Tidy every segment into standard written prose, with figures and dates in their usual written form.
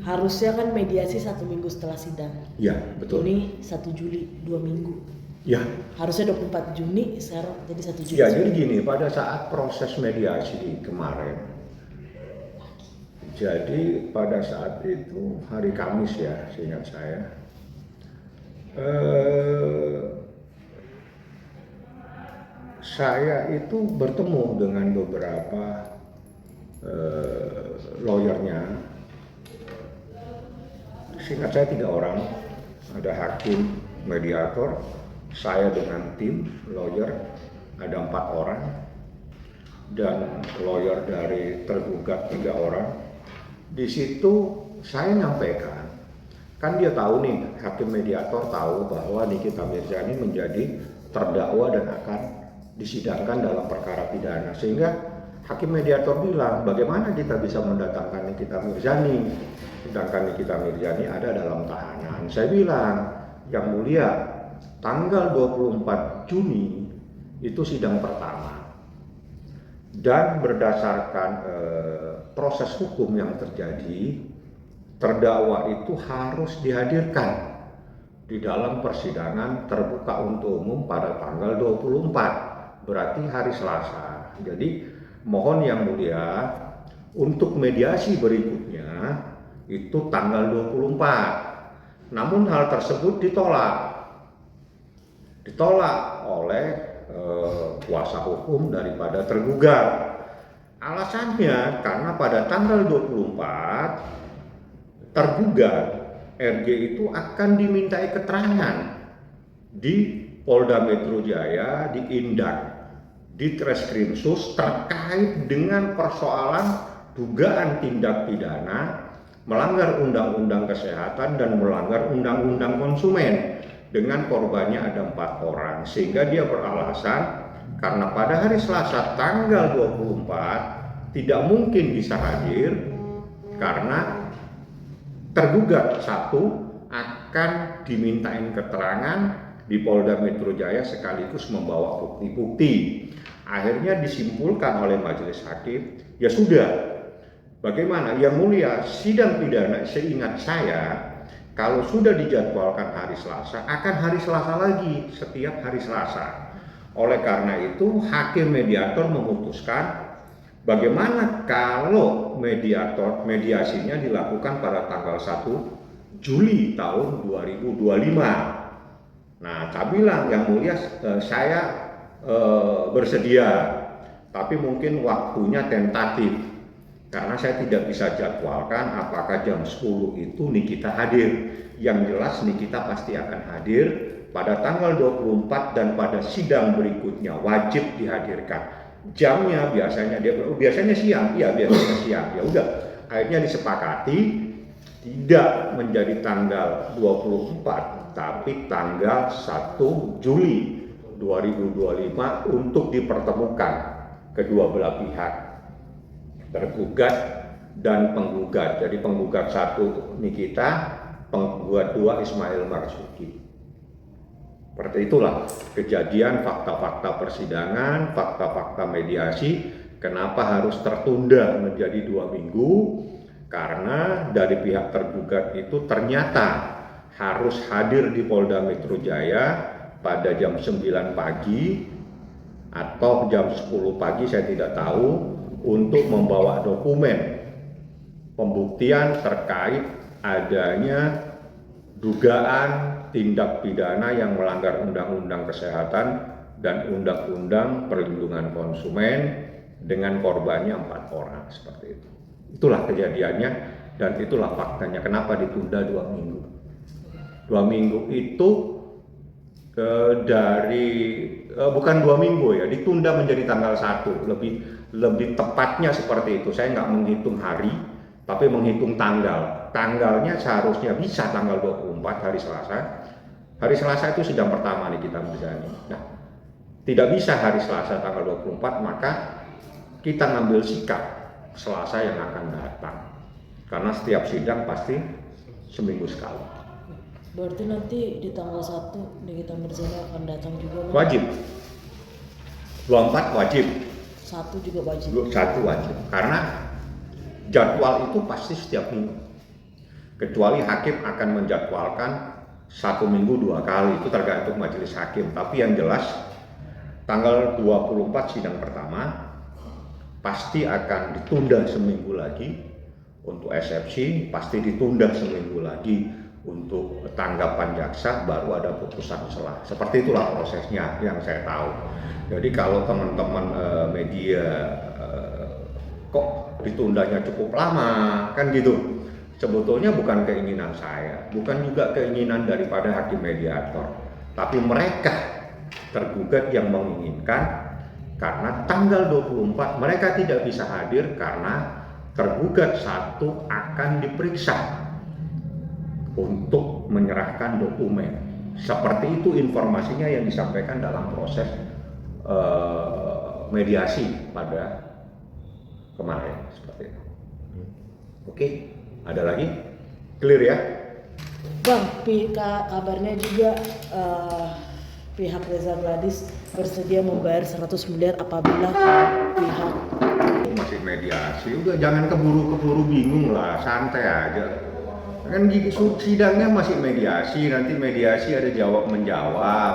Harusnya kan mediasi 1 minggu setelah sidang. Ya, betul. Ini 1 Juli, 2 minggu. Ya. Harusnya 24 Juni, sekarang jadi 1 Juli. Ya, jadi gini, pada saat proses mediasi kemarin, jadi pada saat itu hari Kamis ya, seingat saya, saya itu bertemu dengan beberapa lawyernya. Singkat saya 3 orang, ada hakim, mediator, saya dengan tim lawyer, ada 4 orang, dan lawyer dari tergugat 3 orang. Di situ saya nyampaikan, kan dia tahu nih, hakim mediator tahu bahwa Nikita Mirzani menjadi terdakwa dan akan disidangkan dalam perkara pidana, sehingga hakim mediator bilang, bagaimana kita bisa mendatangkan Nikita Mirzani, sedangkan Nikita Mirzani ada dalam tahanan. Saya bilang, yang mulia, tanggal 24 Juni itu sidang pertama, dan berdasarkan proses hukum yang terjadi, terdakwa itu harus dihadirkan di dalam persidangan terbuka untuk umum pada tanggal 24, berarti hari Selasa. Jadi mohon yang mulia, untuk mediasi berikutnya itu tanggal 24. Namun hal tersebut ditolak oleh kuasa hukum daripada tergugat. Alasannya karena pada tanggal 24 tergugat RG itu akan dimintai keterangan di Polda Metro Jaya, di Indang, di Treskrimsus terkait dengan persoalan dugaan tindak pidana melanggar Undang-Undang Kesehatan dan melanggar Undang-Undang Konsumen, dengan korbannya ada 4 orang, sehingga dia beralasan karena pada hari Selasa tanggal 24 tidak mungkin bisa hadir karena tergugat 1 akan dimintain keterangan di Polda Metro Jaya sekaligus membawa bukti-bukti. Akhirnya disimpulkan oleh majelis hakim, ya sudah, bagaimana? Yang mulia, sidang pidana seingat saya kalau sudah dijadwalkan hari Selasa, akan hari Selasa lagi, setiap hari Selasa. Oleh karena itu, hakim mediator memutuskan bagaimana kalau mediasinya dilakukan pada tanggal 1 Juli tahun 2025. Nah, saya bilang, yang mulia, saya bersedia, tapi mungkin waktunya tentatif. Karena saya tidak bisa jadwalkan apakah jam 10 itu Nikita hadir. Yang jelas Nikita pasti akan hadir pada tanggal 24 dan pada sidang berikutnya wajib dihadirkan. Jamnya biasanya siang, ya biasanya siang. Ya udah, akhirnya disepakati tidak menjadi tanggal 24 tapi tanggal 1 Juli 2025 untuk dipertemukan kedua belah pihak, tergugat dan penggugat. Jadi penggugat 1 Nikita, penggugat 2 Ismail Marzuki. Seperti itulah kejadian, fakta-fakta persidangan, fakta-fakta mediasi. Kenapa harus tertunda menjadi 2 minggu? Karena dari pihak tergugat itu ternyata harus hadir di Polda Metro Jaya pada jam 9 pagi atau jam 10 pagi, saya tidak tahu, untuk membawa dokumen pembuktian terkait adanya dugaan tindak pidana yang melanggar Undang-Undang Kesehatan dan Undang-Undang Perlindungan Konsumen dengan korbannya 4 orang, seperti itu. Itulah kejadiannya dan itulah faktanya. Kenapa ditunda 2 minggu? 2 minggu itu bukan 2 minggu ya, ditunda menjadi tanggal 1, lebih tepatnya seperti itu. Saya nggak menghitung hari, tapi menghitung tanggal. Tanggalnya seharusnya bisa tanggal 24 hari Selasa. Hari Selasa itu sidang pertama nih kita Mirzani. Nah, tidak bisa hari Selasa tanggal 24, maka kita ngambil sikap Selasa yang akan datang. Karena setiap sidang pasti seminggu sekali. Berarti nanti di tanggal 1 Nikita Mirzani akan datang juga? Wajib. 24 wajib. 1 juga wajib. 1 wajib. Karena jadwal itu pasti setiap minggu. Kecuali hakim akan menjadwalkan 1 minggu 2 kali, itu tergantung majelis hakim. Tapi yang jelas tanggal 24 sidang pertama pasti akan ditunda seminggu lagi untuk eksepsi, pasti ditunda seminggu lagi untuk tanggapan jaksa, baru ada putusan selah. Seperti itulah prosesnya yang saya tahu. Jadi kalau teman-teman media kok ditundanya cukup lama, kan gitu. Sebetulnya bukan keinginan saya, bukan juga keinginan daripada hakim mediator, tapi mereka tergugat yang menginginkan, karena tanggal 24 mereka tidak bisa hadir karena tergugat satu akan diperiksa untuk menyerahkan dokumen. Seperti itu informasinya yang disampaikan dalam proses mediasi pada kemarin, seperti itu. Oke, ada lagi? Clear ya? Bang, kabarnya juga pihak Reza Gladys bersedia membayar 100 miliar apabila pihak masih mediasi. Udah jangan keburu-keburu bingung lah, santai aja. Kan sidangnya masih mediasi, nanti mediasi ada jawab menjawab,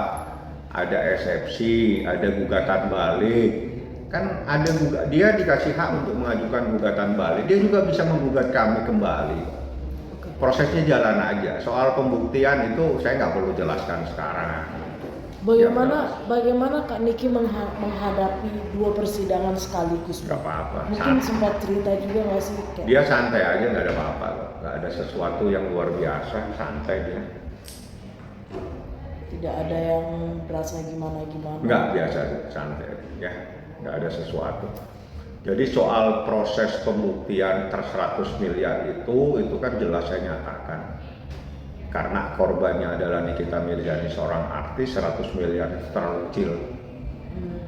ada eksepsi, ada gugatan balik. Kan ada dia dikasih hak untuk mengajukan gugatan balik, dia juga bisa menggugat kami kembali. Prosesnya jalan aja. Soal pembuktian itu saya nggak perlu jelaskan sekarang. Bagaimana Kak Niki menghadapi 2 persidangan sekaligus? Gak apa-apa. Mungkin sempat cerita juga nggak sih? Dia santai aja, nggak ada apa-apa, nggak ada sesuatu yang luar biasa, santai dia. Tidak ada yang berasa gimana-gimana? Nggak, biasa, santai ya, nggak ada sesuatu. Jadi soal proses pembuktian 100 miliar itu kan jelas saya nyatakan. Karena korbannya adalah Nikita Mirzani, seorang artis, 100 miliar itu terlalu kecil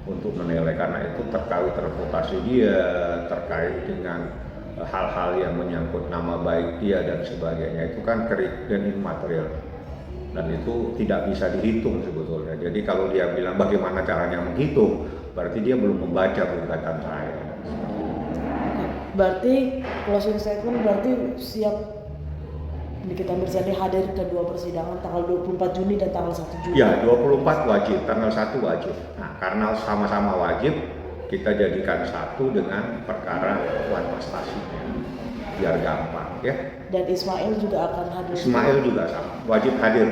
untuk menilai, karena itu terkait reputasi dia, terkait dengan hal-hal yang menyangkut nama baik dia dan sebagainya, itu kan kerugian immaterial dan itu tidak bisa dihitung sebetulnya. Jadi kalau dia bilang bagaimana caranya menghitung, berarti dia belum membaca gugatan saya. Berarti closing statement berarti siap Nikita Mirzani hadir ke 2 persidangan tanggal 24 Juni dan tanggal 1 Juni. Ya, 24 wajib, tanggal 1 wajib. Nah, karena sama-sama wajib, kita jadikan satu dengan perkara kontestasinya, biar gampang ya. Dan Ismail juga akan hadir. Ismail juga sama, wajib hadir.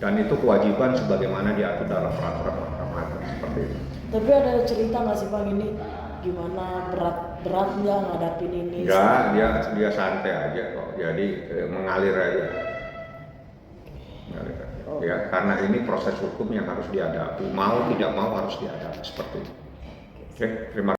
Dan itu kewajiban sebagaimana diatur dalam peraturan mahkamah seperti itu. Tapi ada cerita nggak sih Bang, ini gimana, berat nggak ngadapin ini? Enggak, dia santai aja kok. Jadi mengalir aja. Ya, karena ini proses hukum yang harus dihadapi. Mau tidak mau harus dihadapi seperti itu. Oke, terima kasih.